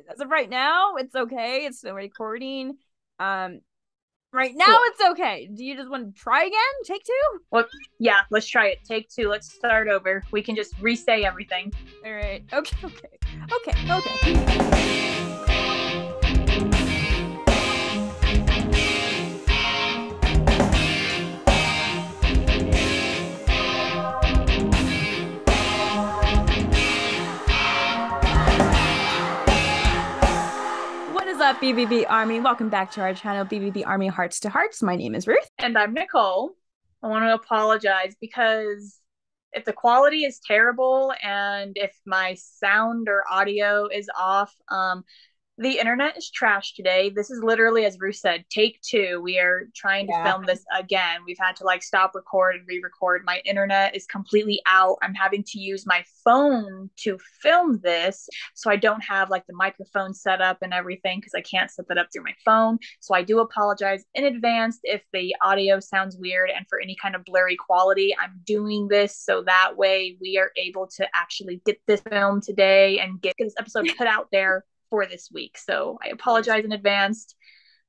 as of right now, it's okay. It's still recording. Right now Cool. it's okay. Do you just want to try again? Take two? Well, yeah, let's try it. Take two. Let's start over. We can just re-say everything. All right. Okay. What is up, BVB Army? Welcome back to our channel, BVB Army Hearts to Hearts. My name is Ruth. And I'm Nicole. I want to apologize because if the quality is terrible and if my sound or audio is off, the internet is trash today. This is literally, as Ruth said, take two. We are trying to Yeah. film this again. We've had to stop record and re-record. My internet is completely out. I'm having to use my phone to film this. So I don't have the microphone set up and everything because I can't set that up through my phone. So I do apologize in advance if the audio sounds weird and for any kind of blurry quality. I'm doing this so that way we are able to actually get this film today and get this episode put out there for this week. So I apologize in advance.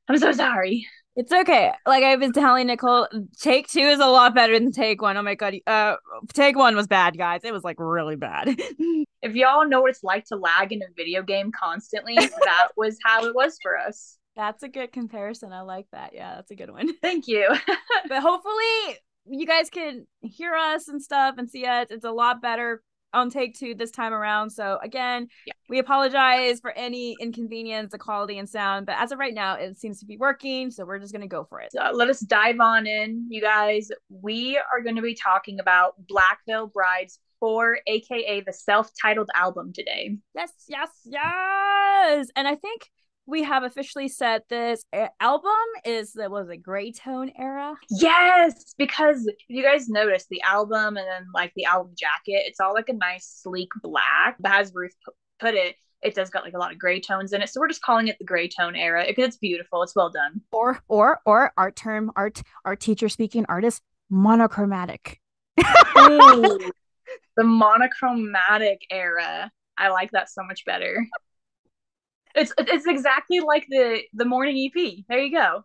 I'm so sorry. It's okay. Like I've been telling Nicole, take two is a lot better than take one. Oh my god. Take one was bad, guys. It was really bad. If y'all know what it's like to lag in a video game constantly, that was how it was for us. That's a good comparison. I like that. Yeah, that's a good one. Thank you. But hopefully you guys can hear us and stuff and see us. It's a lot better on take two this time around. So again, we apologize for any inconvenience, the quality and sound, but as of right now, it seems to be working. So we're just going to go for it. So let us dive on in, you guys. We are going to be talking about Black Veil Brides 4, aka the self-titled album today. Yes. And I think we have officially said this album was a gray tone era. Yes, because if you guys notice the album and then the album jacket, it's all a nice sleek black. But as Ruth put it, it does got a lot of gray tones in it. So we're just calling it the gray tone era because it's beautiful. It's well done. Or art teacher speaking artist, monochromatic. Ooh, the monochromatic era. I like that so much better. It's exactly like the morning EP. There you go.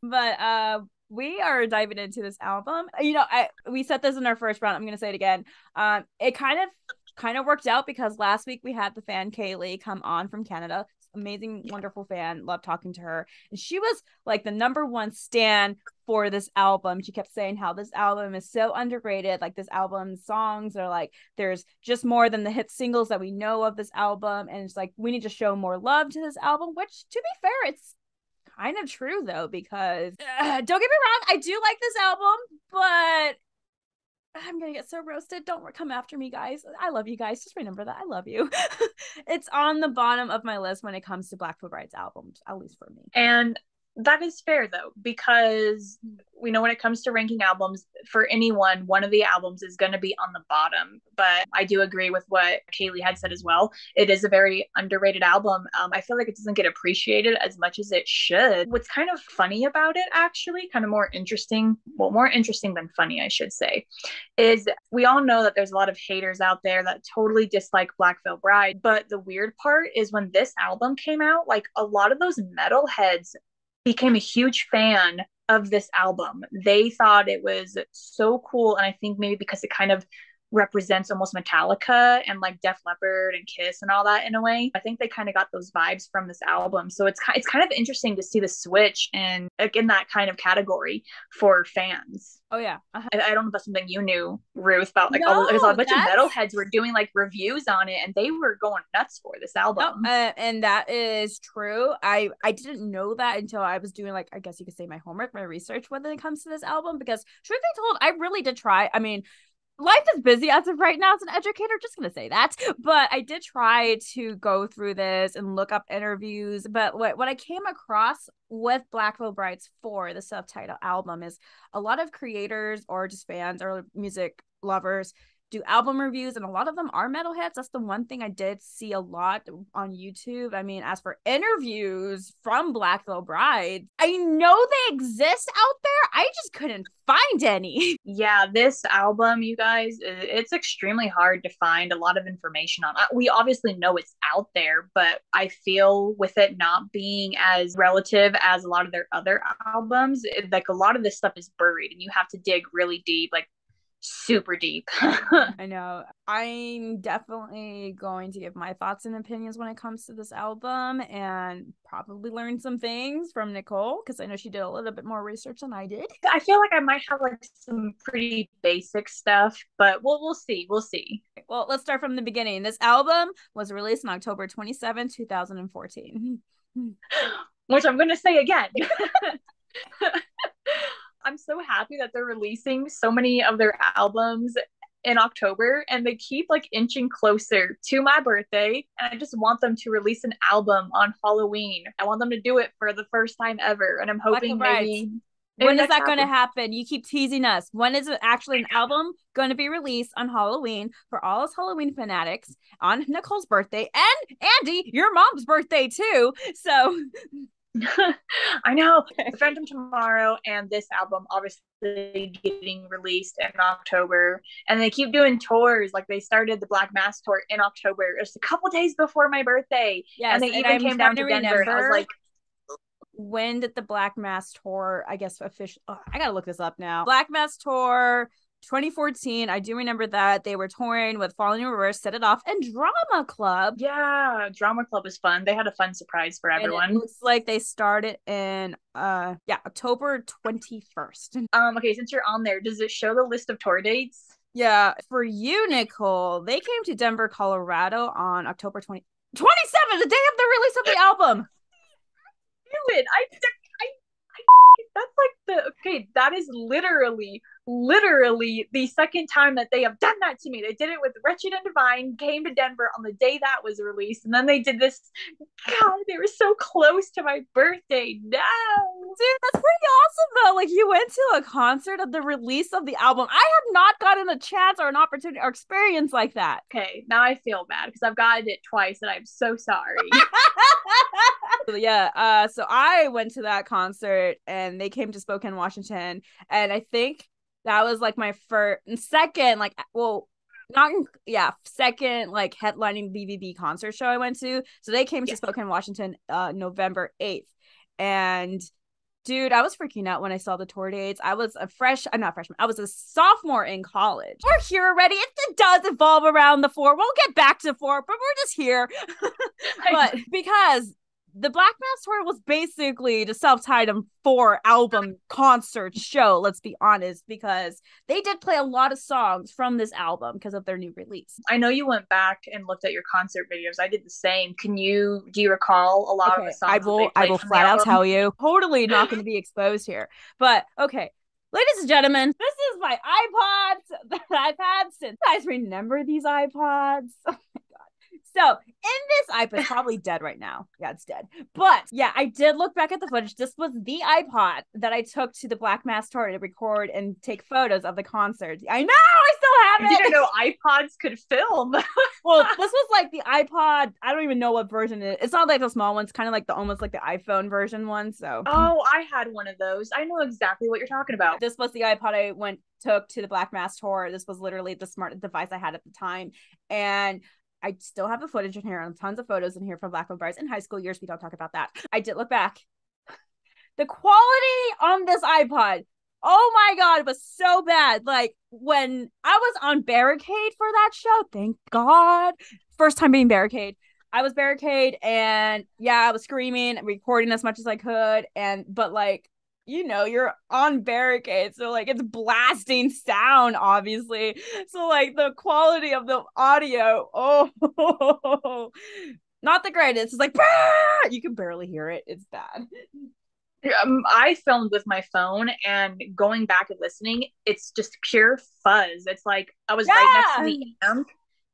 But we are diving into this album. We said this in our first round. I'm gonna say it again. It kind of worked out because last week we had the fan Kaylee come on from Canada. Amazing, wonderful fan. Love talking to her. And she was the number one stan for this album. She kept saying how this album is so underrated. This album's songs are there's just more than the hit singles that we know of this album. And it's we need to show more love to this album, which to be fair, it's kind of true though, because don't get me wrong, I do like this album, but I'm gonna get so roasted. Don't come after me, guys. I love you guys. Just remember that I love you. It's on the bottom of my list when it comes to Black Veil Brides albums, at least for me. And that is fair though, because we know when it comes to ranking albums, for anyone, one of the albums is going to be on the bottom. But I do agree with what Kaylee had said as well. It is a very underrated album. I feel like it doesn't get appreciated as much as it should. What's kind of funny about it, actually, kind of more interesting than funny, I should say, is we all know that there's a lot of haters out there that totally dislike Black Veil Bride. But the weird part is when this album came out, a lot of those metalheads became a huge fan of this album. They thought it was so cool. And I think maybe because it kind of represents almost Metallica and Def Leppard and Kiss and all that in a way. I think they kind of got those vibes from this album. So it's kind of interesting to see the switch and in that kind of category for fans. Oh yeah. I don't know if that's something you knew, Ruth, about No, a bunch of metalheads were doing reviews on it and they were going nuts for this album. No, and that is true. I didn't know that until I was doing I guess you could say my homework, my research when it comes to this album, because truth be told, I really did try. I mean, life is busy as of right now as an educator, just gonna say that, but I did try to go through this and look up interviews. But what I came across with Black Veil Brides 4, the self-titled album, is a lot of creators or just fans or music lovers do album reviews, and a lot of them are metalheads. That's the one thing I did see a lot on YouTube. I mean, as for interviews from Black Veil Brides, I know they exist out there. I just couldn't find any. Yeah, this album, you guys, it's extremely hard to find a lot of information on. We obviously know it's out there, but I feel with it not being as relative as a lot of their other albums, like a lot of this stuff is buried and you have to dig really deep, like super deep. I know. I'm definitely going to give my thoughts and opinions when it comes to this album, and probably learn some things from Nicole, because I know she did a little bit more research than I did. I feel like I might have like some pretty basic stuff, but we'll see. We'll see. Well, let's start from the beginning. This album was released on October 27, 2014. Which I'm going to say again. I'm so happy that they're releasing so many of their albums in October, and they keep like inching closer to my birthday, and I just want them to release an album on Halloween. I want them to do it for the first time ever, and I'm hoping maybe when is that going to happen? You keep teasing us. When is it actually an album going to be released on Halloween for all us Halloween fanatics on Nicole's birthday, and Andy, your mom's birthday too? So I know. The Phantom Tomorrow and this album obviously getting released in October, and they keep doing tours. Like they started the Black Mass tour in October. It's a couple days before my birthday. Yes, and they even came down to Denver. I was like, when did the Black Mass tour, I guess, official? Oh, I gotta look this up now. Black Mass tour 2014. I do remember that they were touring with Falling in Reverse, Set It Off, and Drama Club. Yeah, Drama Club was fun. They had a fun surprise for everyone. And it looks like they started in October 21st. Okay, since you're on there, does it show the list of tour dates? Yeah, for you, Nicole, they came to Denver, Colorado on October 27th, the day of the release of the album. Do it. That's like that is literally the second time that they have done that to me. They did it with Wretched and Divine, came to Denver on the day that was released, and then they did this. God, they were so close to my birthday. No, dude, that's pretty awesome though. Like, you went to a concert of the release of the album. I have not gotten a chance or an opportunity or experience like that. Okay, now I feel bad because I've gotten it twice, and I'm so sorry. Yeah, so I went to that concert, and they came to Spokane, Washington, and I think that was like my second like headlining BVB concert show I went to. So they came to Spokane, Washington, November 8th, and dude, I was freaking out when I saw the tour dates. I was I was a sophomore in college. We're here already. It does evolve around the 4. We'll get back to 4, but we're just here. But because the Black Mass tour was basically the self-titled 4 album concert show, let's be honest, because they did play a lot of songs from this album because of their new release. I know you went back and looked at your concert videos. I did the same. Do you recall a lot of the songs? I will flat out tell you. Totally not going to be exposed here. But okay. Ladies and gentlemen, this is my iPods that I've had since. You guys remember these iPods? Oh my God. So in this iPod, it's probably dead right now. Yeah, it's dead. But yeah, I did look back at the footage. This was the iPod that I took to the Black Mass tour to record and take photos of the concert. I know, I still have it. I didn't know iPods could film. Well, this was like the iPod. I don't even know what version it is. It's not like the small one. It's kind of like almost like the iPhone version one. So I had one of those. I know exactly what you're talking about. This was the iPod I took to the Black Mass tour. This was literally the smart device I had at the time, and I still have the footage in here and tons of photos in here from Black Veil Brides in high school years. We don't talk about that. I did look back. The quality on this iPod, oh my God, it was so bad. Like, when I was on Barricade for that show, thank God. First time being Barricade. I was Barricade, and yeah, I was screaming and recording as much as I could. But like, you know, you're on Barricade, so like it's blasting sound, obviously. So like the quality of the audio, not the greatest. It's like, bah! You can barely hear it. It's bad. I filmed with my phone, and going back and listening, it's just pure fuzz. It's like I was right next to the amp,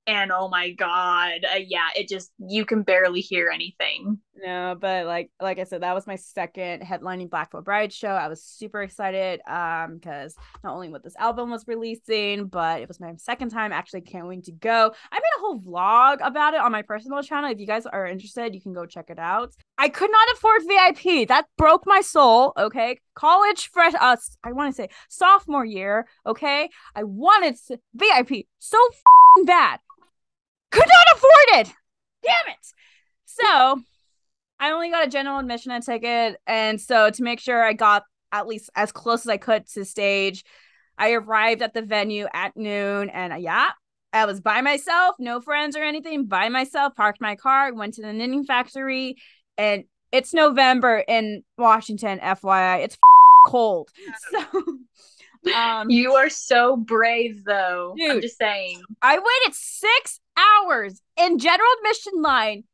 and oh my God, it just, you can barely hear anything. No, but like I said, that was my second headlining Black Veil Bride show. I was super excited because not only what this album was releasing, but it was my second time actually can't wait to go. I made a whole vlog about it on my personal channel. If you guys are interested, you can go check it out. I could not afford VIP. That broke my soul. Okay, college fresh I want to say sophomore year. Okay, I wanted VIP so bad, could not afford it. Damn it. So I only got a general admission ticket, and so to make sure I got at least as close as I could to stage, I arrived at the venue at noon, and yeah, I was by myself, no friends or anything, by myself, parked my car, went to the knitting factory, and it's November in Washington, FYI. It's cold. So you are so brave, though. Dude, I'm just saying. I waited 6 hours in general admission line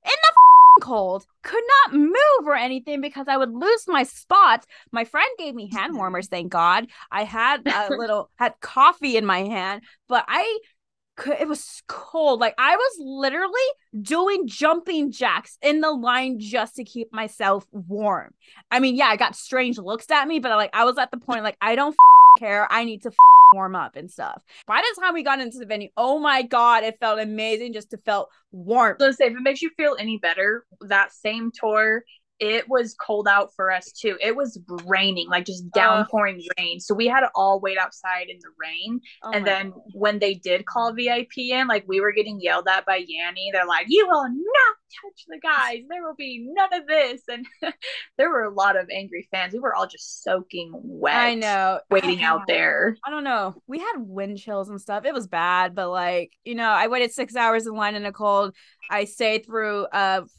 in the cold, could not move or anything because I would lose my spots. My friend gave me hand warmers, thank God. I had had coffee in my hand, but it was cold. Like I was literally doing jumping jacks in the line just to keep myself warm. I mean, yeah, I got strange looks at me, but I was at the point like I don't care. I need to warm up and stuff. By the time we got into the venue, oh my God, it felt amazing just to felt warm. So say if it makes you feel any better, that same tour, it was cold out for us too. It was raining, like just downpouring rain. So we had to all wait outside in the rain. And then when they did call VIP in, like we were getting yelled at by Yanni. They're like, "You will not touch the guys. There will be none of this." And there were a lot of angry fans. We were all just soaking wet. I know. Waiting out there. I don't know. We had wind chills and stuff. It was bad, but I waited 6 hours in line in the cold. I stayed through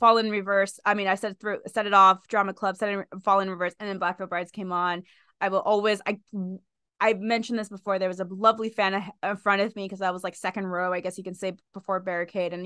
Fall in Reverse. I mean, I set it off, Drama Club, Fall in Reverse, and then Black Veil Brides came on. I will always I mentioned this before. There was a lovely fan in front of me because I was like second row, I guess you can say, before barricade, and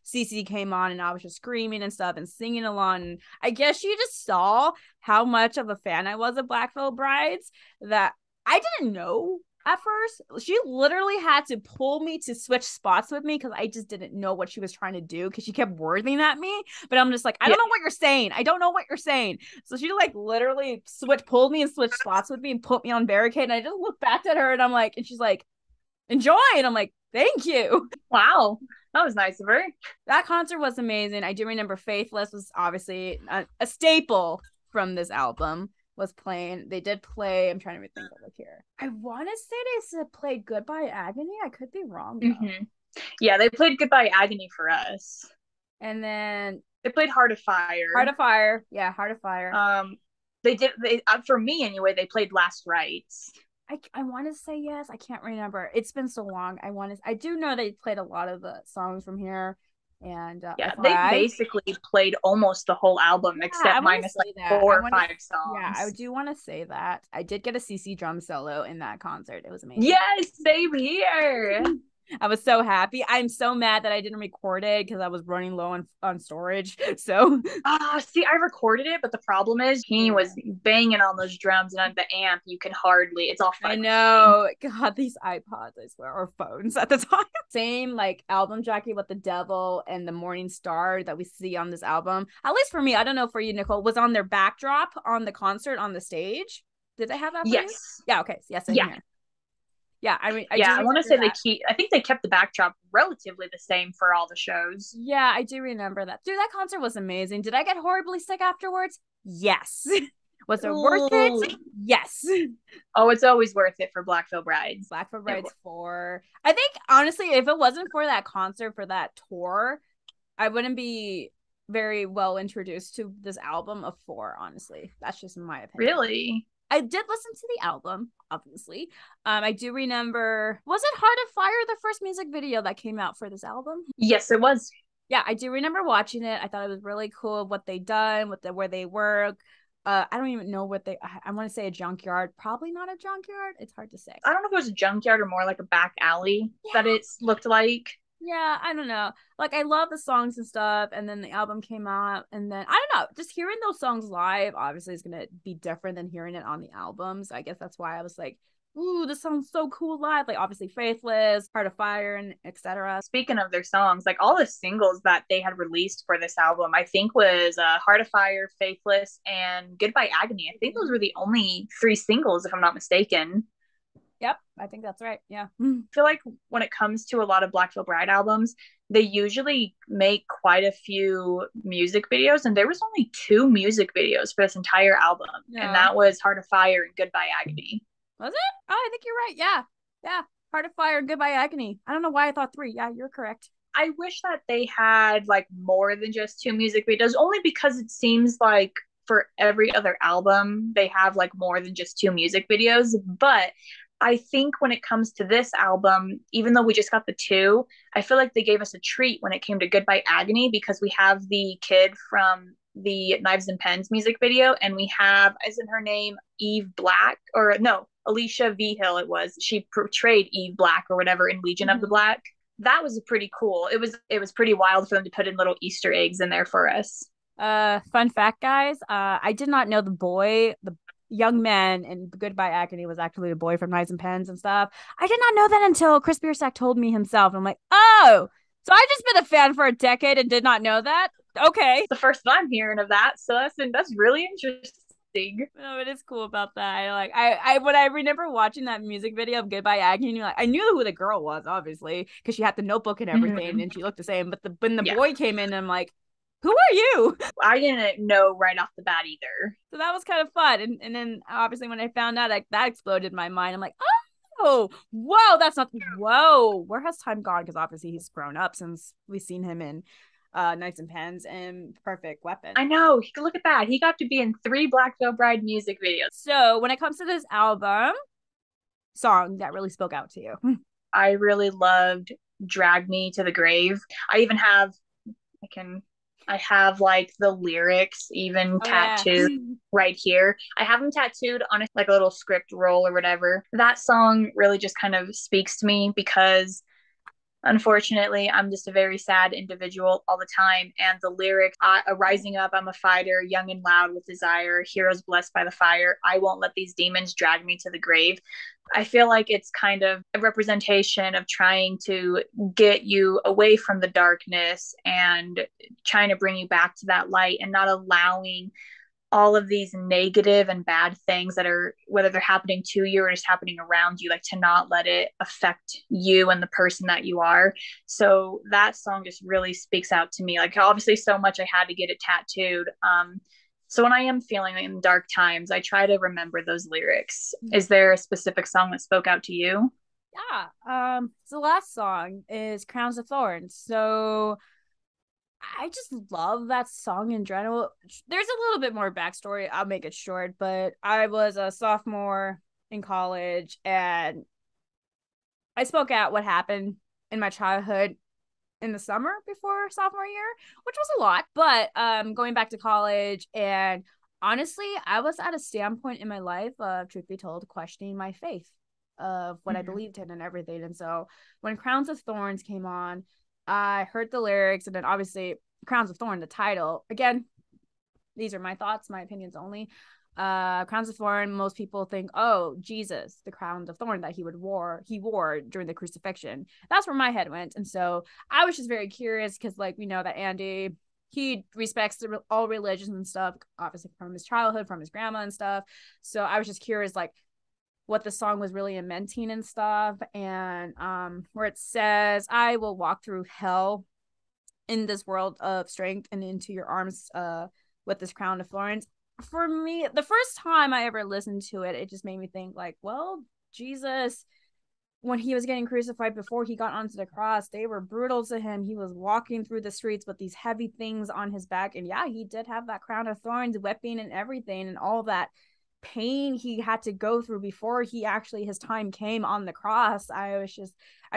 CC came on and I was just screaming and stuff and singing along. And I guess she just saw how much of a fan I was of Black Veil Brides that I didn't know at first. She literally had to pull me to switch spots with me because I just didn't know what she was trying to do because she kept wording at me. But I'm just like, I don't know what you're saying. I don't know what you're saying. So she literally pulled me and switched spots with me and put me on barricade. And I just looked back at her and I'm like, and she's like, enjoy. And I'm like, thank you. Wow. That was nice of her. That concert was amazing. I do remember Faithless was obviously a staple from this album. Was playing. They did play. I'm trying to think of it here. I want to say they played Goodbye Agony. I could be wrong though. Mm-hmm. Yeah, they played Goodbye Agony for us. And then they played Heart of Fire. Heart of Fire. Yeah, Heart of Fire. They for me anyway, they played Last Rites. I want to say yes. I can't remember. It's been so long. I do know they played a lot of the songs from here. And they basically played almost the whole album except minus 4 or 5 songs. Yeah, I do want to say that. I did get a CC drum solo in that concert. It was amazing. Yes, same here. I was so happy. I'm so mad that I didn't record it because I was running low on storage. So see, I recorded it, but the problem is he was banging on those drums and on the amp. You can hardly. It's all fun. I know. God, these iPods, I swear, or phones at the time. Same album jacket with the devil and the Morning Star that we see on this album. At least for me, I don't know for you, Nicole, was on their backdrop on the concert on the stage. Did they have that? Yes. You? Yeah. Okay. Yes. Yeah. Here. Yeah, I mean, I want to say I think they kept the backdrop relatively the same for all the shows. Yeah, I do remember that. Dude, that concert was amazing. Did I get horribly sick afterwards? Yes. Was it worth it? Yes. Oh, it's always worth it for Black Veil Brides. Black Veil Brides 4. I think, honestly, if it wasn't for that concert, for that tour, I wouldn't be very well introduced to this album of 4, honestly. That's just my opinion. Really? I did listen to the album, obviously. I do remember, was it Heart of Fire, the first music video that came out for this album? Yes, it was. Yeah, I do remember watching it. I thought it was really cool what they done, where they work. I don't even know what I want to say a junkyard. Probably not a junkyard. It's hard to say. I don't know if it was a junkyard or more like a back alley that it looked like. Yeah, I don't know. I love the songs and stuff, and then the album came out, and then I don't know, just hearing those songs live obviously is gonna be different than hearing it on the album. So I guess that's why I was ooh, this sounds so cool live. Like obviously Faithless, Heart of Fire, and etc. Speaking of their songs, like all the singles that they had released for this album, I think was Heart of Fire, Faithless, and Goodbye Agony. I think those were the only three singles, if I'm not mistaken. Yep, I think that's right. Yeah. I feel like when it comes to a lot of Black Veil Bride albums, they usually make quite a few music videos, and there was only two music videos for this entire album, and Yeah. that was Heart of Fire and Goodbye Agony. Was it? Oh, I think you're right. Yeah. Yeah. Heart of Fire, Goodbye Agony. I don't know why I thought three. Yeah, you're correct. I wish that they had like more than just two music videos, only because it seems like for every other album, they have like more than just two music videos. But I think when it comes to this album, even though we just got the two, I feel like they gave us a treat when it came to Goodbye Agony, because we have the kid from the Knives and Pens music video, and we have, isn't her name Eve Black? Or no, Alicia V. Hill, it was. She portrayed Eve Black or whatever in Legion of the Black. That was pretty cool. It was pretty wild for them to put in little Easter eggs in there for us. Fun fact, guys. I did not know the young man in Goodbye Agony was actually a boy from Knives and Pens and stuff. I did not know that until Chris Biersack told me himself. I'm like, oh, so I just been a fan for a decade and did not know that. Okay. It's the first time I'm hearing of that, so that's really interesting. No, it is cool about that. I when I remember watching that music video of Goodbye Agony, like I knew who the girl was, obviously, because she had the notebook and everything, and she looked the same. But when the boy came in, I'm like, who are you? I didn't know right off the bat either. So that was kind of fun. And then obviously when I found out, like that exploded my mind. I'm like, oh, whoa, that's not, whoa, where has time gone? Because obviously he's grown up since we've seen him in Knights and Pens and Perfect Weapon. I know. Look at that. He got to be in 3 Black Veil Bride music videos. So when it comes to this album, song that really spoke out to you? I really loved Drag Me to the Grave. I have like the lyrics even tattooed right here. I have them tattooed on like a little script roll or whatever. That song really just kind of speaks to me because unfortunately, I'm just a very sad individual all the time. And the lyric, rising up, I'm a fighter, young and loud with desire, heroes blessed by the fire. I won't let these demons drag me to the grave. I feel like it's kind of a representation of trying to get you away from the darkness and trying to bring you back to that light and not allowing all of these negative and bad things that are, whether they're happening to you or just happening around you, like to not let it affect you and the person that you are. So that song just really speaks out to me. Like obviously so much I had to get it tattooed. So when I am feeling in dark times, I try to remember those lyrics. Is there a specific song that spoke out to you? Yeah. So the last song is Crowns of Thorns. So I just love that song in general. There's a little bit more backstory. I'll make it short, but I was a sophomore in college and I spoke out what happened in my childhood in the summer before sophomore year, which was a lot. But going back to college, and honestly, I was at a standpoint in my life of, truth be told, questioning my faith of what I believed in and everything. And so when Crowns of Thorns came on, I heard the lyrics, and then obviously Crowns of Thorn, the title. Again, these are my thoughts, my opinions only. Crowns of Thorn, most people think, oh, Jesus, the crown of thorn that he wore during the crucifixion. That's where my head went. And so I was just very curious because, like, we know that Andy, he respects all religions and stuff, obviously from his childhood, from his grandma and stuff. So I was just curious, like, what the song was really lamenting and stuff. And where it says, I will walk through hell in this world of strength and into your arms with this crown of thorns. For me, the first time I ever listened to it, it just made me think like, well, Jesus, when he was getting crucified before he got onto the cross, they were brutal to him. He was walking through the streets with these heavy things on his back. And yeah, he did have that crown of thorns, whipping and everything, and all that pain he had to go through before his time came on the cross. I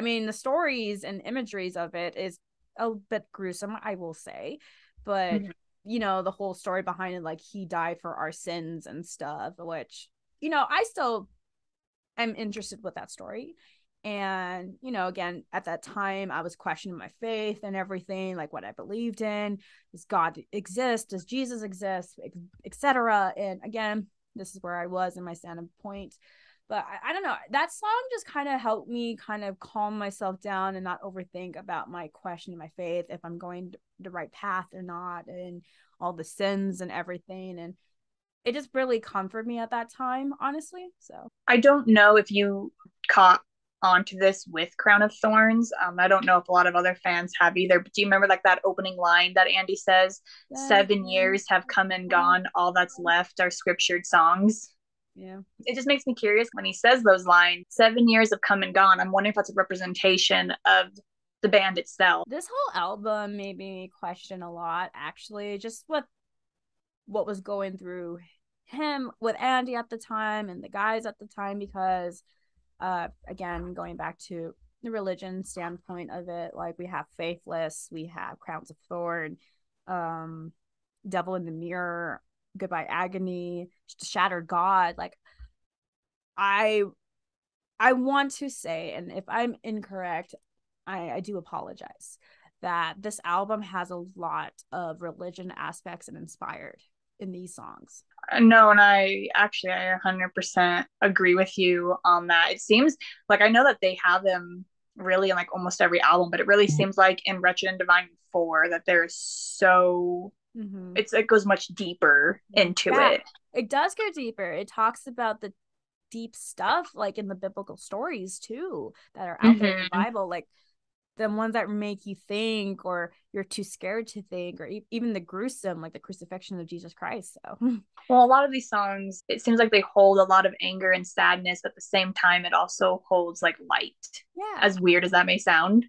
mean, the stories and imageries of it is a bit gruesome, I will say, but you know, the whole story behind it, like he died for our sins and stuff, which, you know, I still am interested with that story. And, you know, again, at that time I was questioning my faith and everything, like what I believed in. Does God exist? Does Jesus exist? Etc. And again, this is where I was in my standpoint But I don't know. That song just kind of helped me kind of calm myself down and not overthink about my questioning my faith, if I'm going the right path or not, and all the sins and everything. And it just really comforted me at that time, honestly. So I don't know if you caught onto this with Crown of Thorns. I don't know if a lot of other fans have either, but do you remember like that opening line that Andy says, 7 years have come and gone, all that's left are scriptured songs? yeah. It just makes me curious when he says those lines, 7 years have come and gone. I'm wondering if that's a representation of the band itself. This whole album made me question a lot, actually, just what was going through him with Andy at the time and the guys at the time, because again, going back to the religion standpoint of it, like we have Faithless, we have Crowns of Thorn, Devil in the Mirror, Goodbye Agony, Shattered God. Like I want to say, and if I'm incorrect, I do apologize, that this album has a lot of religion aspects and inspired in these songs. No, and I 100% agree with you on that. It seems like, I know that they have them really in like almost every album, but it really seems like in Wretched and Divine 4 that there's so it goes much deeper into it. It does go deeper. It talks about the deep stuff, like in the biblical stories too, that are out there in the Bible, like the ones that make you think, or you're too scared to think, or even the gruesome, like the crucifixion of Jesus Christ. So, well, a lot of these songs, it seems like they hold a lot of anger and sadness, but at the same time, it also holds like light. Yeah. As weird as that may sound.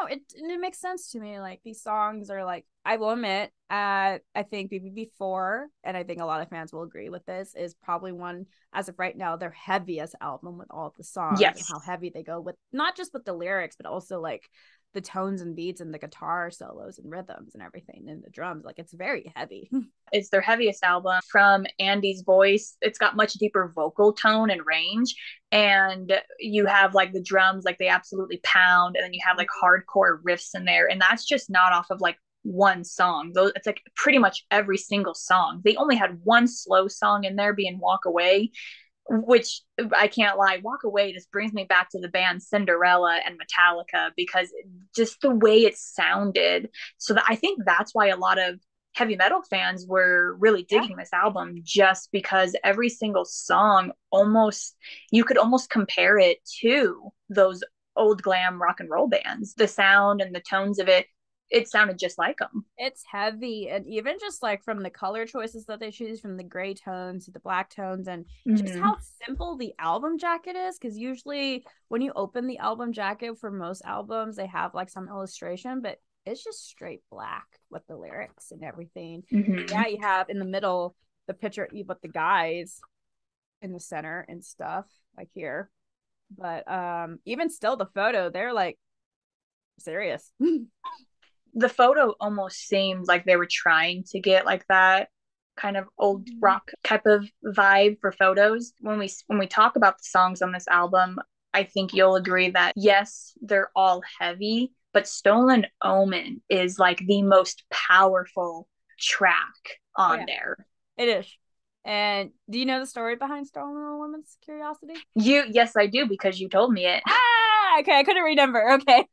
No, it makes sense to me. Like these songs are like, I will admit, I think BVB IV, and I think a lot of fans will agree with this, is probably one, as of right now, their heaviest album with all of the songs. Yes. And how heavy they go with, not just with the lyrics, but also like the tones and beats and the guitar solos and rhythms and everything, and the drums. Like it's very heavy. It's their heaviest album. From Andy's voice, it's got much deeper vocal tone and range, and you have like the drums, like they absolutely pound, and then you have like hardcore riffs in there, and that's just not off of like one song. Those, it's like pretty much every single song. They only had one slow song in there, being Walk Away, which I can't lie, Walk Away just brings me back to the band Cinderella and Metallica, because just the way it sounded. So that, I think that's why a lot of heavy metal fans were really digging this album, just because every single song, almost, you could almost compare it to those old glam rock and roll bands. The sound and the tones of it sounded just like them. It's heavy, and even just like from the color choices that they choose, from the gray tones to the black tones, and just how simple the album jacket is, because usually when you open the album jacket for most albums, they have like some illustration, but it's just straight black with the lyrics and everything. Yeah, you have in the middle the picture with the guys in the center and stuff like here, but even still, the photo, they're like serious. The photo almost seemed like they were trying to get like that kind of old rock type of vibe for photos. When we talk about the songs on this album, I think you'll agree that yes, they're all heavy, but Stolen Omen is like the most powerful track on there. It is. And do you know the story behind Stolen Omen's Curiosity? Yes, I do, because you told me it. Okay, I couldn't remember. Okay.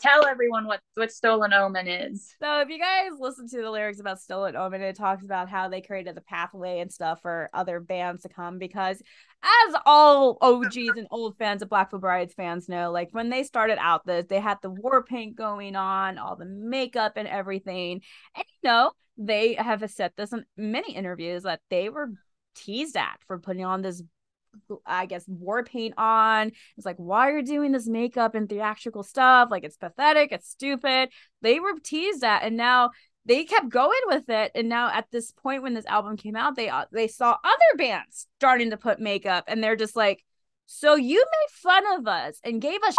Tell everyone what Stolen Omen is. So if you guys listen to the lyrics about Stolen Omen, it talks about how they created the pathway and stuff for other bands to come, because as all OGs and old fans of Black Veil Brides fans know, like when they started out, they had the war paint going on, all the makeup and everything. And they have said this in many interviews that they were teased at for putting on this, I guess, war paint on. It's like, why are you doing this makeup and theatrical stuff? Like, it's pathetic, it's stupid. They were teased at, and now they kept going with it. And now at this point, when this album came out, they saw other bands starting to put makeup, and they're just like, so you made fun of us and gave us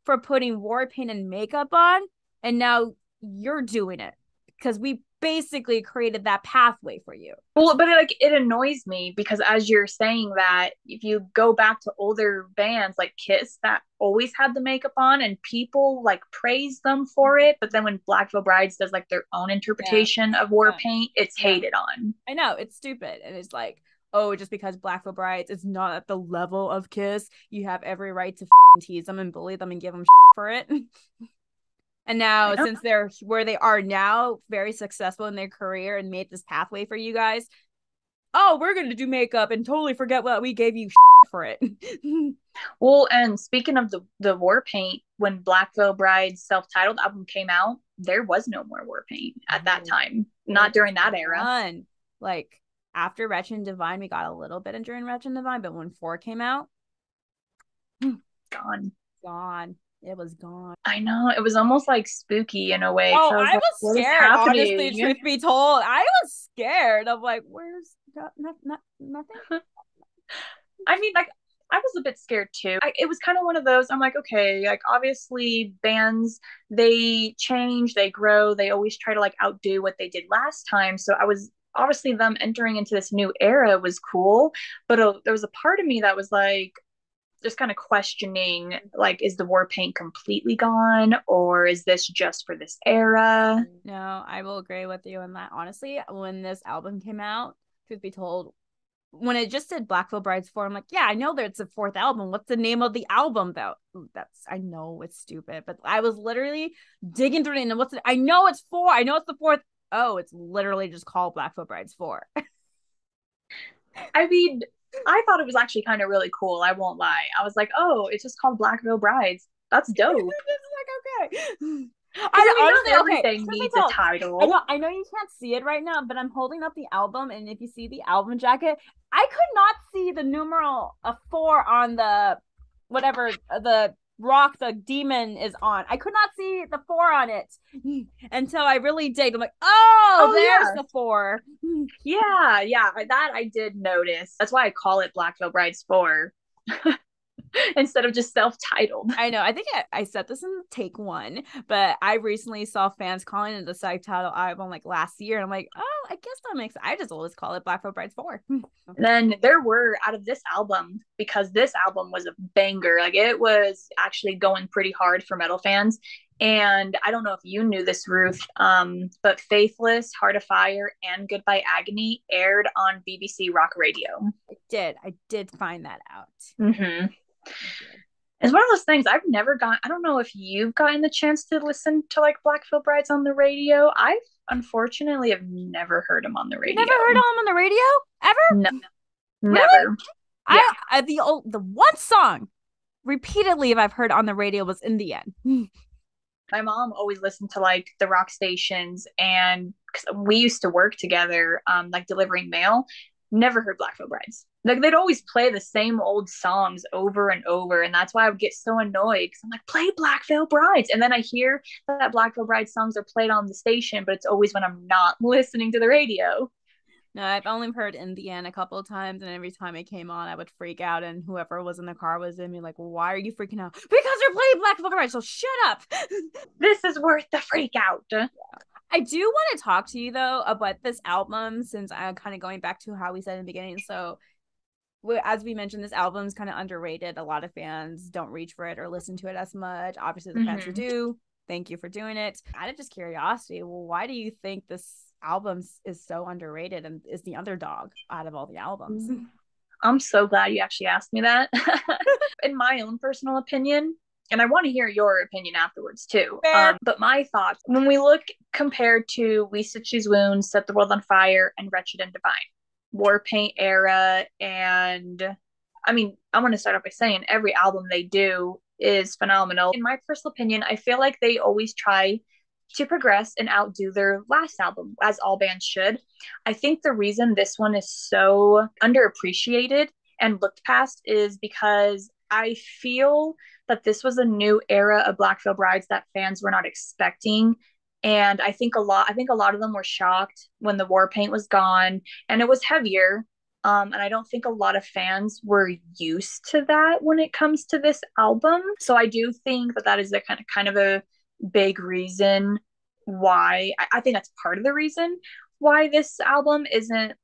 for putting war paint and makeup on, and now you're doing it because we basically created that pathway for you. Well, but it annoys me, because as you're saying that, if you go back to older bands like Kiss that always had the makeup on, and people like praise them for it, but then when Black Veil Brides does like their own interpretation of war paint, it's hated on. I know, it's stupid, and it's like, oh, just because Black Veil Brides is not at the level of Kiss, you have every right to tease them and bully them and give them for it. And now, since they're where they are now, very successful in their career and made this pathway for you guys, oh, we're going to do makeup and totally forget what we gave you for it. Well, and speaking of the war paint, when Black Veil Bride's self-titled album came out, there was no more war paint at that time. Not during that era. Fun. Like, after Wretched and Divine, we got a little bit during Wretched and Divine, but when 4 came out, gone. It was gone. I know. It was almost like spooky in a way. Oh, I was scared, honestly, truth be told. I was scared. I'm like, where's nothing? I mean, like, I was a bit scared too. It was kind of one of those, I'm like, okay, like, obviously bands, they change, they grow, they always try to like outdo what they did last time. So I was obviously, them entering into this new era was cool, but there was a part of me that was like, just kind of questioning, like, is the war paint completely gone, or is this just for this era? No, I will agree with you on that. Honestly, when this album came out, truth be told, when it just said Black Veil Brides 4, I'm like, yeah, I know that it's a 4th album. What's the name of the album though? I know it's stupid, but I was literally digging through it, and I know it's 4. I know it's the 4th. Oh, it's literally just called Black Veil Brides 4. I mean, I thought it was actually kind of really cool. I won't lie. I was like, oh, it's just called Black Veil Brides. That's dope. It's like, okay. Honestly, everything needs a title. I know you can't see it right now, but I'm holding up the album, and if you see the album jacket, I could not see the numeral 4 on the whatever the rock the demon is on. I could not see the 4 on it until I really digged. I'm like, there's the 4. Yeah, that I did notice. That's why I call it Black Veil Brides 4. Instead of just self-titled. I know. I think I said this in take 1, but I recently saw fans calling it the self-titled album like last year, and I'm like, oh, I guess that makes sense. I just always call it Black Veil Brides 4. Then there were, out of this album, because this album was a banger, like, it was actually going pretty hard for metal fans. And I don't know if you knew this, Ruth, but Faithless, Heart of Fire, and Goodbye Agony aired on BBC Rock Radio. I did find that out. Mm-hmm. It's one of those things I've never gotten. I don't know if you've gotten the chance to listen to like Black Veil Brides on the radio. I unfortunately have never heard them on the radio. You never heard them on the radio ever? No, really? Never. Yeah. The one song repeatedly I've heard on the radio was In the End. My mom always listened to like the rock stations, and we used to work together, like delivering mail. Never heard Black Veil Brides. Like, they'd always play the same old songs over and over, and that's why I would get so annoyed, because I'm like, play Black Veil Brides, and then I hear that Black Veil Brides songs are played on the station, but it's always when I'm not listening to the radio. No, I've only heard In the End a couple of times, and every time it came on, I would freak out, and whoever was in the car was in me like, well, why are you freaking out? Because they're playing Black Veil Brides, so shut up. This is worth the freak out. Yeah. I do want to talk to you though about this album, since I'm kind of going back to how we said in the beginning. So as we mentioned, this album is kind of underrated. A lot of fans don't reach for it or listen to it as much. Obviously the fans who do, thank you for doing it. Out of just curiosity, well, why do you think this album is so underrated and is the underdog out of all the albums? I'm so glad you actually asked me that. In my own personal opinion, and I want to hear your opinion afterwards too. But my thoughts, when we look compared to We Stitch These Wounds, Set the World on Fire, and Wretched and Divine, War Paint era, and I mean, I'm going to start off by saying every album they do is phenomenal. In my personal opinion, I feel like they always try to progress and outdo their last album, as all bands should. I think the reason this one is so underappreciated and looked past is because I feel that this was a new era of Black Veil Brides that fans were not expecting. And I think a lot of them were shocked when the war paint was gone and it was heavier. And I don't think a lot of fans were used to that when it comes to this album. So I do think that is a kind of a big reason why, I think that's part of the reason why this album isn't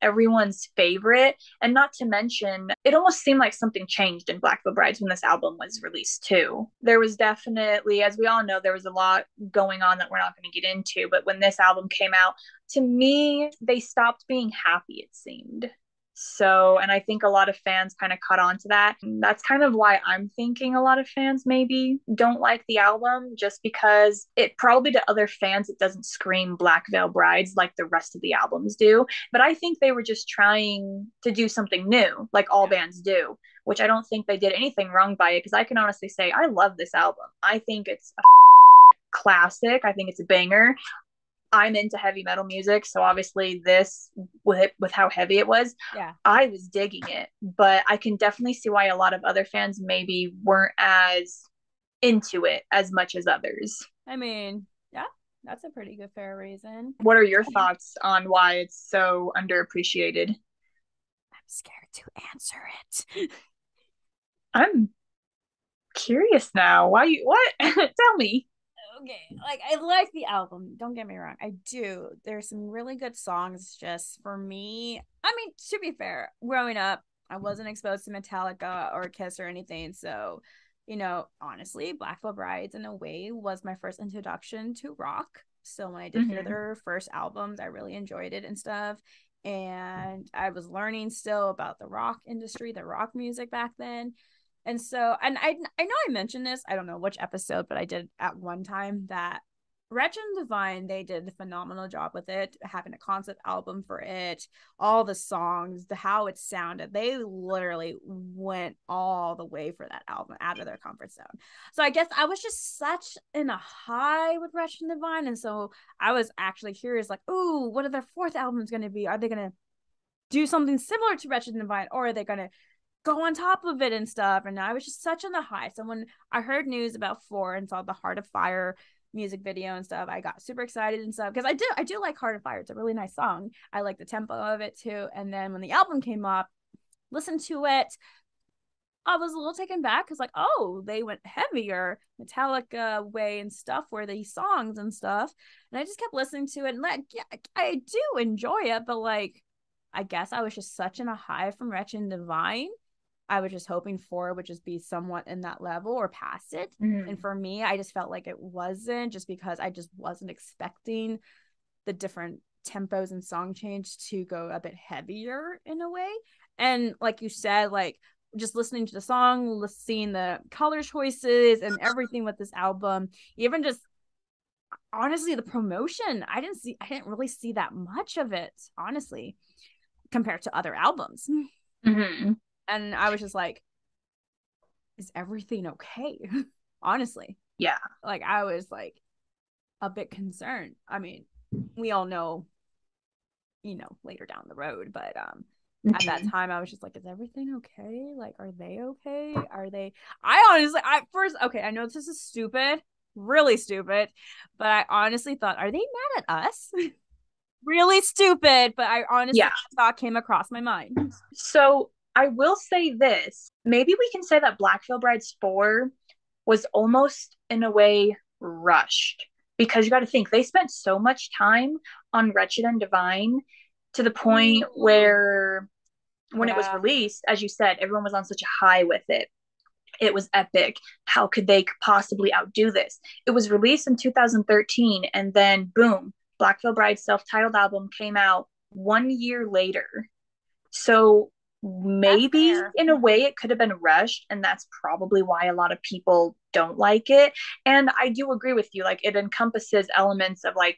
everyone's favorite. And not to mention, it almost seemed like something changed in Black Veil Brides when this album was released too. There was definitely, as we all know, there was a lot going on that we're not going to get into, but when this album came out, to me, they stopped being happy, it seemed. So, and I think a lot of fans kind of caught on to that. And that's kind of why I'm thinking a lot of fans maybe don't like the album, just because it probably to other fans, it doesn't scream Black Veil Brides like the rest of the albums do. But I think they were just trying to do something new, like all bands do, which I don't think they did anything wrong by it. Because I can honestly say, I love this album. I think it's a classic. I think it's a banger. I'm into heavy metal music, so obviously this with how heavy it was, I was digging it. But I can definitely see why a lot of other fans maybe weren't as into it as much as others. I mean, yeah, that's a pretty good fair reason. What are your thoughts on why it's so underappreciated? I'm scared to answer it. I'm curious now. Why you what? Tell me. Okay, like I like the album, don't get me wrong, I do. There's some really good songs. Just for me, I mean, to be fair, growing up I wasn't exposed to Metallica or Kiss or anything, so honestly, Black Veil Brides in a way was my first introduction to rock. So when I did hear their first albums, I really enjoyed it and stuff, and I was learning still about the rock industry, the rock music back then. And so, and I know I mentioned this, I don't know which episode, but I did at one time that Wretched and Divine, they did a phenomenal job with it, having a concept album for it, all the songs, how it sounded. They literally went all the way for that album, out of their comfort zone. So I guess I was just such in a high with Wretched and Divine. And so I was actually curious, like, ooh, what are their fourth albums going to be? Are they going to do something similar to Wretched and Divine, or are they going to go on top of it and stuff? And I was just such on the high. So when I heard news about 4 and saw the Heart of Fire music video and stuff, I got super excited and stuff, because I do like Heart of Fire. It's a really nice song. I like the tempo of it too. And then when the album came up, listened to it, I was a little taken back, because like, oh, they went heavier Metallica way and stuff, where these songs and stuff. And I just kept listening to it, and like, yeah, I do enjoy it, but like, I guess I was just such in a high from Wretched and Divine. I was just hoping 4 would just be somewhat in that level or past it. And for me, I just felt like it wasn't, just because I just wasn't expecting the different tempos and song change to go a bit heavier in a way. And like you said, like just listening to the song, seeing the color choices and everything with this album, even just honestly the promotion, I didn't really see that much of it, honestly, compared to other albums. And I was just like, is everything okay? Honestly. Yeah. Like, I was like a bit concerned. I mean, we all know, later down the road, but at that time I was just like, is everything okay? Like, are they okay? I know this is stupid, really stupid, but I honestly thought, are they mad at us? Really stupid, but I honestly thought came across my mind. So I will say this. Maybe we can say that Black Veil Brides 4 was almost in a way rushed, because you got to think they spent so much time on Wretched and Divine, to the point where when it was released, as you said, everyone was on such a high with it. It was epic. How could they possibly outdo this? It was released in 2013, and then boom, Black Veil Bride's self-titled album came out 1 year later. So maybe in a way it could have been rushed, and that's probably why a lot of people don't like it. And I do agree with you, like it encompasses elements of like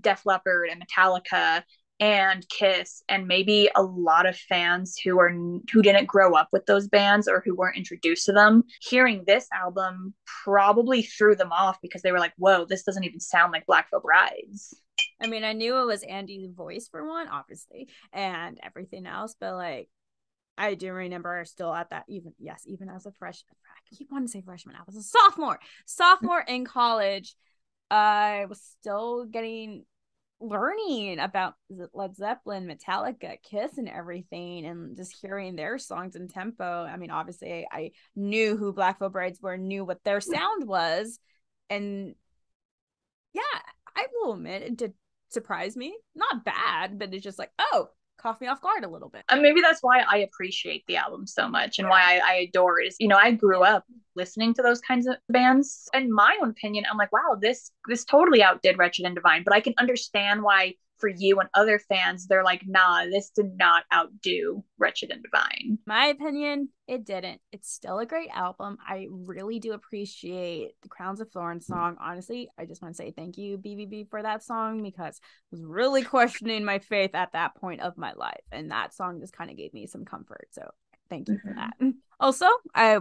Def Leppard and Metallica and Kiss, and maybe a lot of fans who didn't grow up with those bands or who weren't introduced to them, hearing this album probably threw them off, because they were like, whoa, this doesn't even sound like Black Veil Brides. I mean, I knew it was Andy's voice for one, obviously, and everything else, but like, I do remember still at that, even as a freshman, I keep wanting to say freshman, I was a sophomore in college. I was still learning about Led Zeppelin, Metallica, Kiss, and everything, and just hearing their songs and tempo. I mean, obviously, I knew who Black Veil Brides were, knew what their sound was, and yeah, I will admit it did surprise me. Not bad, but it's just like, oh, caught me off guard a little bit. And maybe that's why I appreciate the album so much, and why I adore it. Is, I grew up listening to those kinds of bands. In my own opinion, I'm like, wow, this totally outdid Wretched and Divine. But I can understand why for you and other fans, they're like, nah, this did not outdo Wretched and Divine. My opinion, it didn't. It's still a great album. I really do appreciate the Crowns of Thorns song. Honestly, I just want to say thank you, BVB, for that song, because I was really questioning my faith at that point of my life. And that song just kind of gave me some comfort. So thank you for that. Also,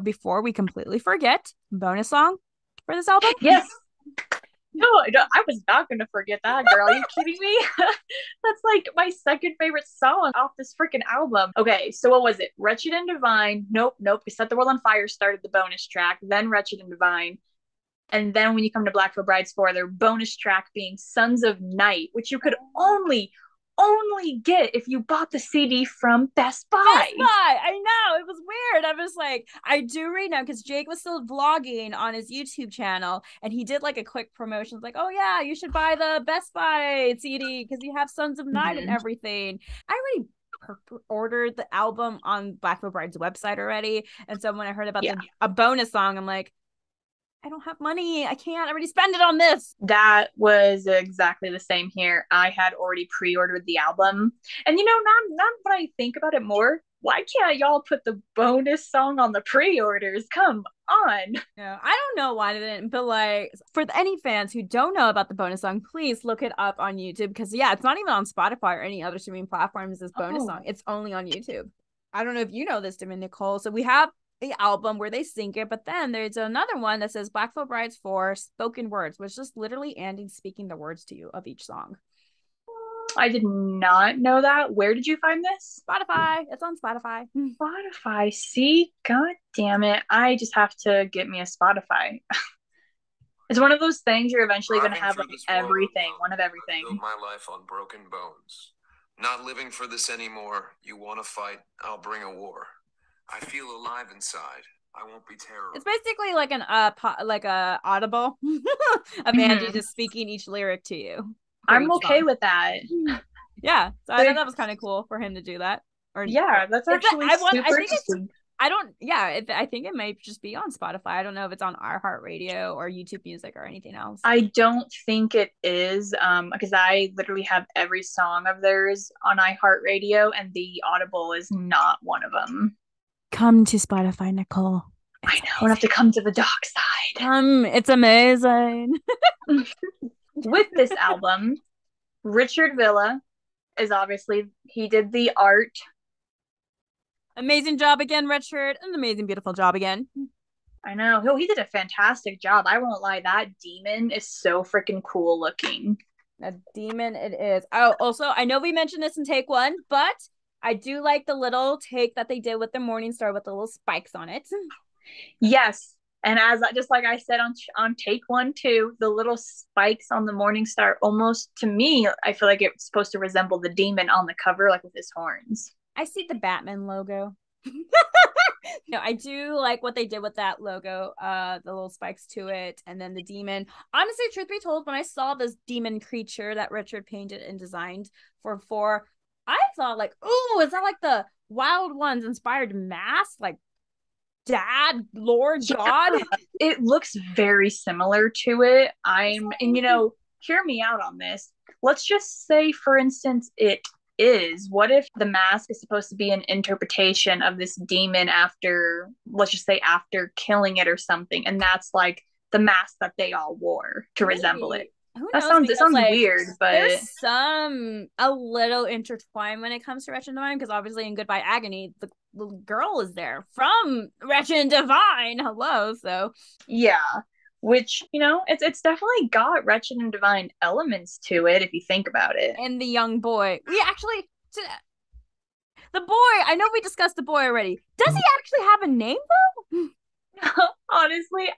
before we completely forget, bonus song for this album. Yes. No, I was not going to forget that, girl. Are you kidding me? That's like my second favorite song off this freaking album. Okay, so what was it? Wretched and Divine. Nope. We Set the World on Fire started the bonus track, then Wretched and Divine. And then when you come to Black Veil Brides 4, their bonus track being Sons of Night, which you could only get if you bought the CD from Best Buy. I know, it was weird. I was like, I do read now because Jake was still vlogging on his YouTube channel, and he did like a quick promotion, like, oh yeah, you should buy the Best Buy CD because you have Sons of Night and everything. I already ordered the album on Black Veil Bride's website already, and so when I heard about a bonus song, I'm like, I don't have money. I can't already spend it on this. That was exactly the same here. I had already pre-ordered the album. And not when I think about it more, why can't y'all put the bonus song on the pre-orders? Come on. No, I don't know why they didn't, but like, for any fans who don't know about the bonus song, please look it up on YouTube, because it's not even on Spotify or any other streaming platforms. This bonus song, it's only on YouTube. I don't know if you know this, Tim and Nicole. So we have the album where they sing it, but then there's another one that says Black Veil Brides 4 spoken words, which is just literally Andy speaking the words to you of each song. I did not know that. Where did you find this? Spotify. It's on Spotify. Spotify. See? God damn it. I just have to get me a Spotify. It's one of those things you're eventually going to have like everything, one of everything. Build my life on broken bones. Not living for this anymore. You want to fight? I'll bring a war. I feel alive inside. I won't be terrorized. It's basically like a audible of Andy just speaking each lyric to you. I'm okay with that. Yeah, so I thought that was kind of cool for him to do that. That's actually super interesting. I think it might just be on Spotify. I don't know if it's on iHeartRadio or YouTube Music or anything else. I don't think it is, because I literally have every song of theirs on iHeartRadio, and the Audible is not one of them. Come to Spotify, Nicole. I know. I have to come to the dark side. It's amazing. With this album, Richard Villa is obviously, he did the art. Amazing job again, Richard. An amazing, beautiful job again. I know. He did a fantastic job. I won't lie. That demon is so freaking cool looking. A demon it is. Oh, also, I know we mentioned this in take one, but I do like the little take that they did with the Morning Star with the little spikes on it. Yes. And just like I said on take one too, the little spikes on the Morning Star, almost, to me, I feel like it's supposed to resemble the demon on the cover, like with his horns. I see the Batman logo. No, I do like what they did with that logo, the little spikes to it, and then the demon. Honestly, truth be told, when I saw this demon creature that Richard painted and designed for 4, I thought like, oh, is that like the Wild Ones inspired mask? Like Dad, Lord God? It looks very similar to it. And hear me out on this. Let's just say, for instance, it is. What if the mask is supposed to be an interpretation of this demon after, let's just say, after killing it or something, and that's like the mask that they all wore to resemble it? It sounds weird, but there's a little intertwined when it comes to Wretched and Divine, because obviously in Goodbye Agony, the little girl is there from Wretched and Divine. Hello, so yeah, which it's definitely got Wretched and Divine elements to it if you think about it. And the young boy, the boy. I know we discussed the boy already. Does he actually have a name though? Honestly,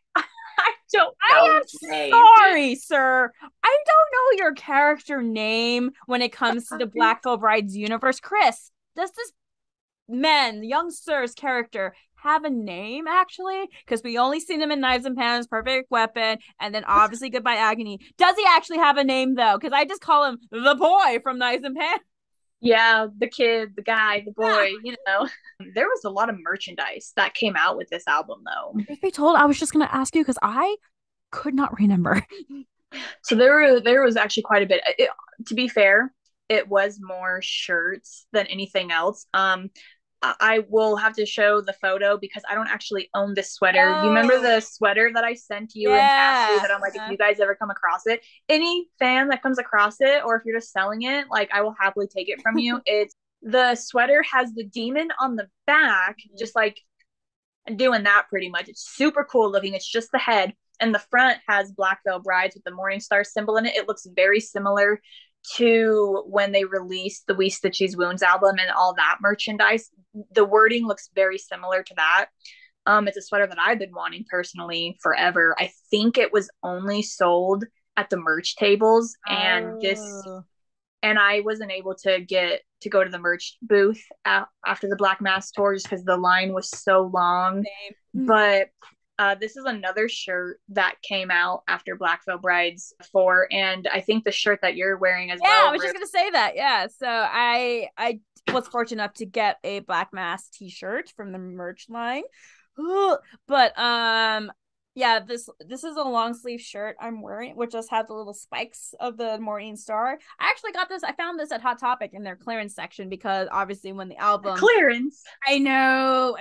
I don't know. I am sorry, sir. I don't know your character name when it comes to the Black Veil Brides universe. Chris, does this young sir's character have a name actually? Because we only seen him in Knives and Pans, Perfect Weapon, and then obviously Goodbye Agony. Does he actually have a name though? Because I just call him the boy from Knives and Pans. Yeah, the kid, the guy, the boy, There was a lot of merchandise that came out with this album, though. If they told, I was just going to ask you because I could not remember. So there was actually quite a bit. To be fair, it was more shirts than anything else. I will have to show the photo because I don't actually own this sweater. You remember the sweater that I sent you and Cassie that I'm like, if you guys ever come across it, any fan that comes across it, or if you're just selling it, like I will happily take it from you. It's the sweater has the demon on the back, just like doing that pretty much. It's super cool looking. It's just the head. And the front has Black Veil Brides with the Morning Star symbol in it. It looks very similar to when they released the We Stitch These Wounds album and all that merchandise. The wording looks very similar to that. It's a sweater that I've been wanting personally forever. I think it was only sold at the merch tables, and I wasn't able to go to the merch booth after the Black Mass tour just because the line was so long. But this is another shirt that came out after Black Veil Brides 4, and I think the shirt that you're wearing as well. Yeah, I was just gonna say that. Yeah, so I was fortunate enough to get a Black Mass t-shirt from the merch line. But yeah, this is a long sleeve shirt I'm wearing, which just has the little spikes of the Morning Star. I actually got this. I found this at Hot Topic in their clearance section because obviously when the album clearance. I know.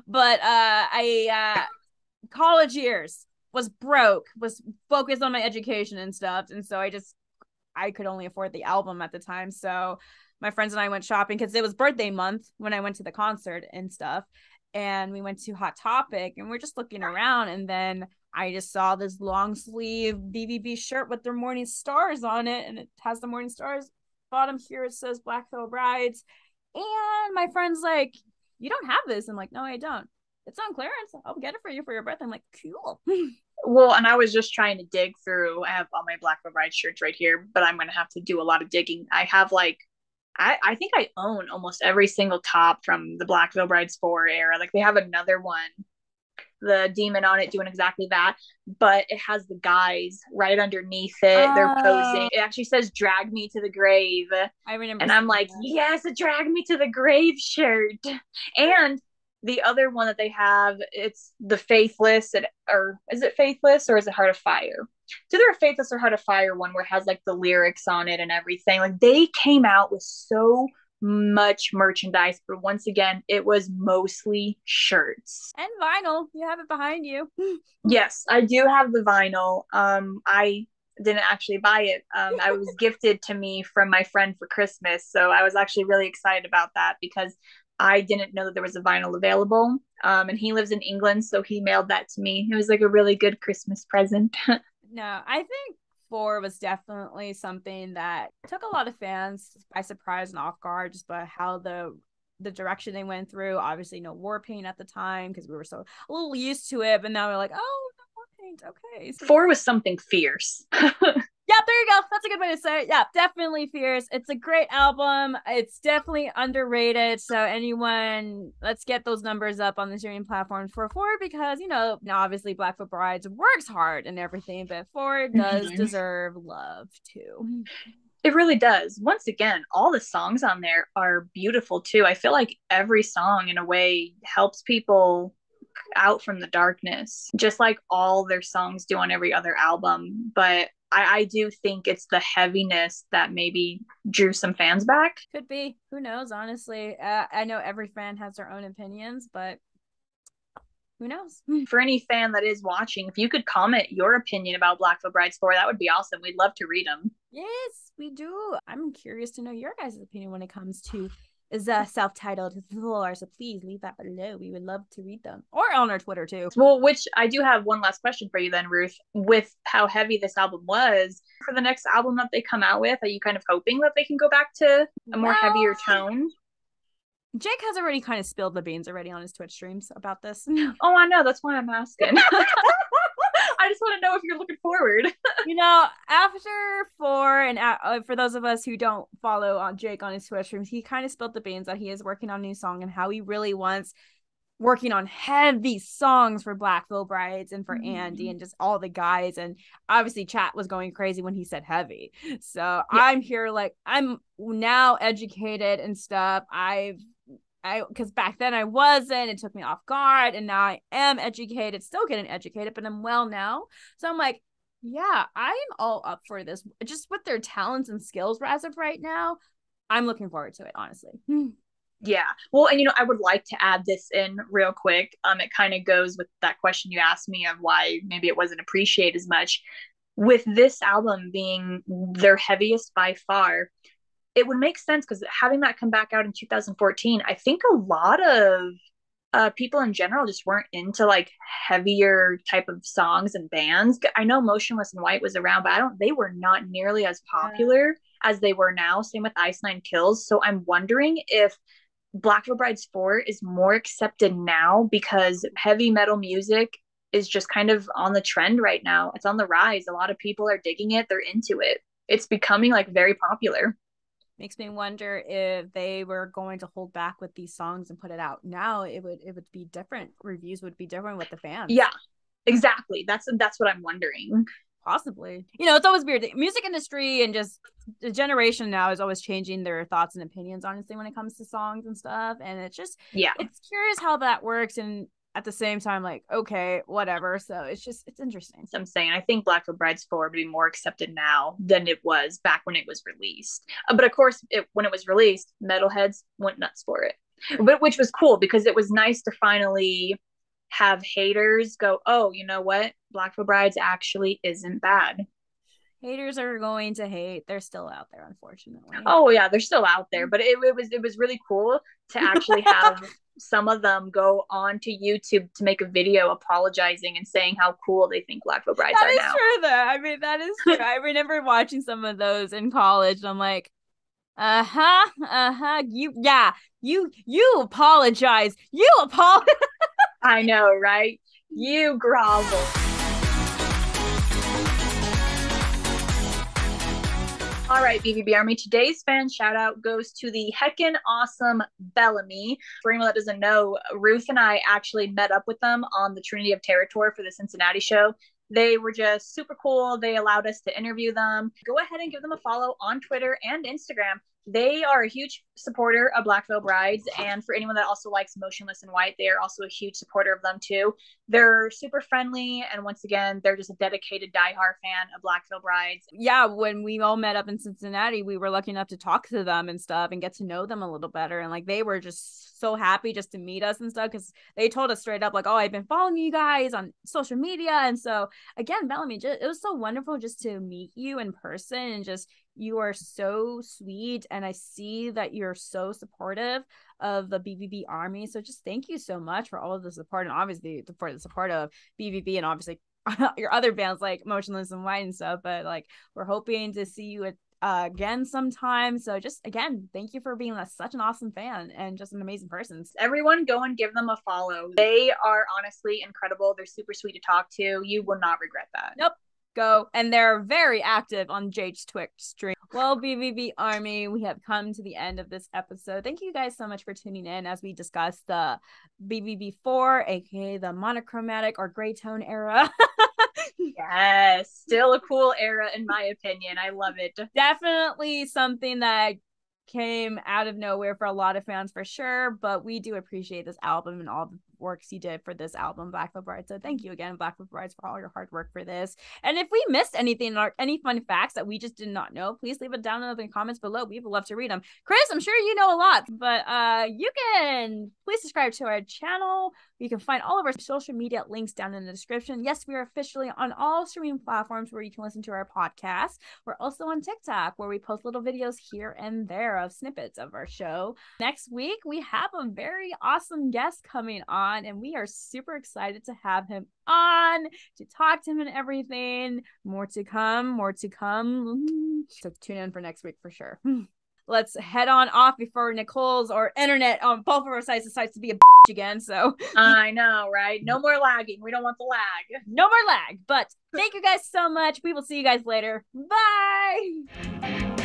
But college years was focused on my education and stuff, and so I could only afford the album at the time. So my friends and I went shopping because it was birthday month when I went to the concert and stuff. And we went to Hot Topic and we're just looking around, and then I just saw this long sleeve BVB shirt with their Morning Stars on it, and it has the Morning Stars bottom here. It says Black Veil Brides, and my friend's like, "You don't have this?" I'm like, "No, I don't. It's on clearance. I'll get it for you for your birthday." I'm like, "Cool." Well, and I was just trying to dig through. I have all my Black Veil Bride shirts right here, but I'm gonna have to do a lot of digging. I have like I think I own almost every single top from the Black Veil Brides 4 era. Like they have another one, the demon on it doing exactly that, but it has the guys right underneath it. They're posing. It actually says "Drag Me to the Grave." I remember. And I'm like, yes, a "Drag Me to the Grave" shirt. And the other one that they have, it's the Faithless, or is it Faithless or is it Heart of Fire? It's either a Faithless or Heart of Fire one where it has like the lyrics on it and everything. Like they came out with so much merchandise, but once again, it was mostly shirts and vinyl. You have it behind you. Yes, I do have the vinyl. I didn't actually buy it. I was gifted to me from my friend for Christmas, so I was actually really excited about that because I didn't know that there was a vinyl available. And he lives in England, so he mailed that to me. It was like a really good Christmas present. No, I think 4 was definitely something that took a lot of fans by surprise and off guard just by how the direction they went through. Obviously, no war paint at the time because we were so a little used to it, but now we're like, oh, no war paint, okay. So 4 was something fierce. Yeah, there you go. That's a good way to say it. Yeah, definitely fierce. It's a great album. It's definitely underrated. So anyone, let's get those numbers up on the streaming platforms for 4 because, now obviously Black Veil Brides works hard and everything, but 4 does deserve love too. It really does. Once again, all the songs on there are beautiful too. I feel like every song in a way helps people out from the darkness, just like all their songs do on every other album. But I do think it's the heaviness that maybe drew some fans back. Could be. Who knows, honestly. I know every fan has their own opinions, but who knows? For any fan that is watching, if you could comment your opinion about Black Veil Brides 4, that would be awesome. We'd love to read them. Yes, we do. I'm curious to know your guys' opinion when it comes to is self-titled lore, so please leave that below. We would love to read them, or on our Twitter too. Well, which I do have one last question for you then, Ruth. With how heavy this album was, for the next album that they come out with, are you kind of hoping that they can go back to a more heavier tone? Jake has already kind of spilled the beans already on his Twitch streams about this. Oh, I know. That's why I'm asking. I just want to know if you're looking forward. After 4, and for those of us who don't follow on Jake on his Twitch streams, he kind of spilled the beans that he is working on a new song and how he really wants working on heavy songs for Black Veil Brides and for Andy and just all the guys. And obviously chat was going crazy when he said heavy. So yeah. I'm here like I'm now educated and stuff. Because back then I wasn't, it took me off guard, and now I am educated, still getting educated, but I'm well now. So I'm like, Yeah, I'm all up for this. Just with their talents and skills as of right now, I'm looking forward to it, honestly. Yeah. Well, and I would like to add this in real quick. It kind of goes with that question you asked me of why maybe it wasn't appreciated as much. With this album being their heaviest by far, it would make sense because having that come back out in 2014, I think a lot of people in general just weren't into like heavier type of songs and bands. I know Motionless in White was around, but they were not nearly as popular as they were now. Same with Ice Nine Kills. So I'm wondering if Black Veil Brides 4 is more accepted now because heavy metal music is just kind of on the trend right now. It's on the rise. A lot of people are digging it. They're into it. It's becoming like very popular. Makes me wonder if they were going to hold back with these songs and put it out now. It would be different. Reviews would be different with the fans. Yeah, exactly. That's what I'm wondering. Possibly. It's always weird. The music industry and just the generation now is always changing their thoughts and opinions, honestly, when it comes to songs and stuff. And it's just, it's curious how that works. And at the same time, like, okay, whatever. So it's interesting. So I'm saying, I think Black Veil Brides 4 would be more accepted now than it was back when it was released. But of course, when it was released, metalheads went nuts for it, but which was cool because it was nice to finally have haters go, oh, you know what? Black Veil Brides actually isn't bad. Haters are going to hate. They're still out there, unfortunately. Oh yeah, they're still out there. But it was really cool to actually have some of them go on to YouTube to make a video apologizing and saying how cool they think Black Veil Brides are now. That is true, though. I mean, that is true. I remember watching some of those in college, and I'm like, you apologize. You apologize. I know, right? You grovel. All right, BVB Army, today's fan shout out goes to the heckin' awesome Bellamy. For anyone that doesn't know, Ruth and I actually met up with them on the Trinity of Terror tour for the Cincinnati show. They were just super cool. They allowed us to interview them. Go ahead and give them a follow on Twitter and Instagram. They are a huge supporter of Black Veil Brides, and for anyone that also likes Motionless in White, they are also a huge supporter of them too. They're super friendly, and once again, they're just a dedicated diehard fan of Black Veil Brides. Yeah, when we all met up in Cincinnati, we were lucky enough to talk to them and stuff and get to know them a little better, and like they were just so happy just to meet us and stuff because they told us straight up like, oh, I've been following you guys on social media. And so again, Bellamy, it was so wonderful just to meet you in person, and just you are so sweet, and I see that you're so supportive of the BVB Army. So just thank you so much for all of the support, and obviously for the support of BVB and obviously your other bands like Motionless in White and stuff. But like we're hoping to see you again sometime. So just again, thank you for being such an awesome fan and just an amazing person. Everyone go and give them a follow. They are honestly incredible. They're super sweet to talk to. You will not regret that. Nope. Go. And they're very active on Jade's Twitch stream. Well, BVB Army, we have come to the end of this episode. Thank you guys so much for tuning in as we discuss the BVB IV, aka the monochromatic or gray tone era. Yes, still a cool era in my opinion. I love it. Definitely something that came out of nowhere for a lot of fans for sure, but we do appreciate this album and all the works you did for this album, Black Veil Brides. So thank you again, Black Veil Brides, for all your hard work for this. And if we missed anything or any fun facts that we just did not know, please leave it down in the comments below. We would love to read them. Chris, I'm sure you know a lot, but you can please subscribe to our channel. You can find all of our social media links down in the description. Yes, we are officially on all streaming platforms where you can listen to our podcast. We're also on TikTok, where we post little videos here and there of snippets of our show. Next week, we have a very awesome guest coming on, and we are super excited to have him on to talk to him and everything. More to come. So tune in for next week for sure. Let's head on off before Nicole's or internet on both of our sites decides to be a bitch again. So I know, right? No more lagging. We don't want the lag. No more lag. But thank you guys so much. We will see you guys later. Bye.